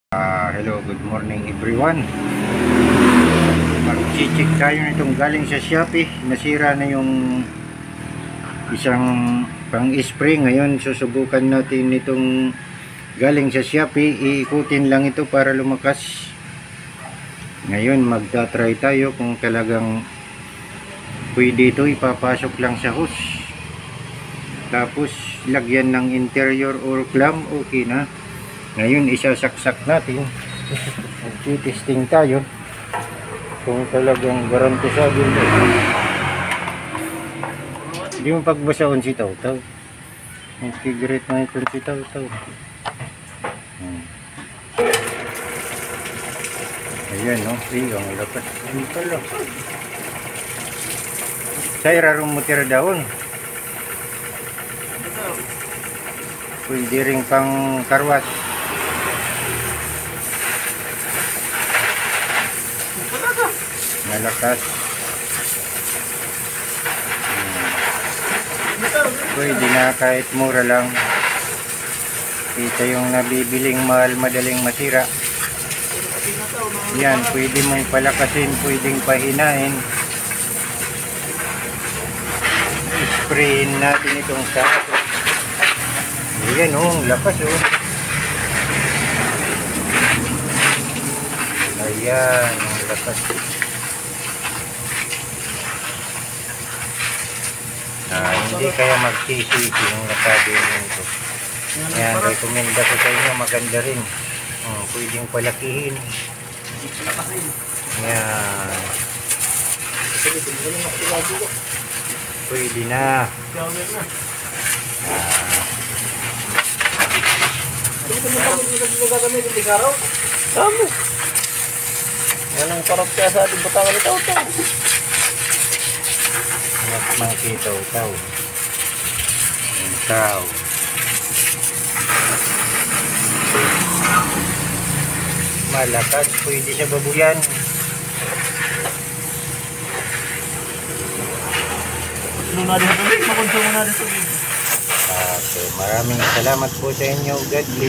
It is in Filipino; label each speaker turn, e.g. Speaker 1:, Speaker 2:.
Speaker 1: Hello, good morning everyone. Mag-check tayo nitong galing sa Shopee. Nasira na yung isang pang-spray. Ngayon susubukan natin nitong galing sa Shopee. Iikutin lang ito para lumakas. Ngayon magta-try tayo kung talagang pwede ito. Ipapasok lang sa hose, tapos lagyan ng interior or clamp. Okay na. Ngayon isasaksak natin. Mag-testing tayo kung talagang garantisado ito. Hindi mo pagbasaon si Taw-Taw. Mag-figurate na ito si Taw-Taw. Ayan, no? Ang lakas. Ano pala? Saya rarong mutir daon. Pwede rin pang karwas. Malakas. Pwede na kahit mura lang. Ito yung nabibiling mahal, madaling masira. Yan, pwede mong palakasin, pwedeng pahinain. Sprayin natin itong saso. Ayan, lakas Ayan, ang lakas. Hindi kaya magsisisi yung nasabi nito. Ayan, recommend ako sa inyo, maganda rin. Pwedeng palakihin. Ayan. Pwede na.
Speaker 2: Tama. Yan ang parang kaya sa ating batangan ni Taw-Taw.
Speaker 1: Makita Taw. Taw. Malakas, pwede sa babuyan.
Speaker 2: Makonsumo na rin sa tubig.
Speaker 1: So, maraming salamat po sa inyo. God bless.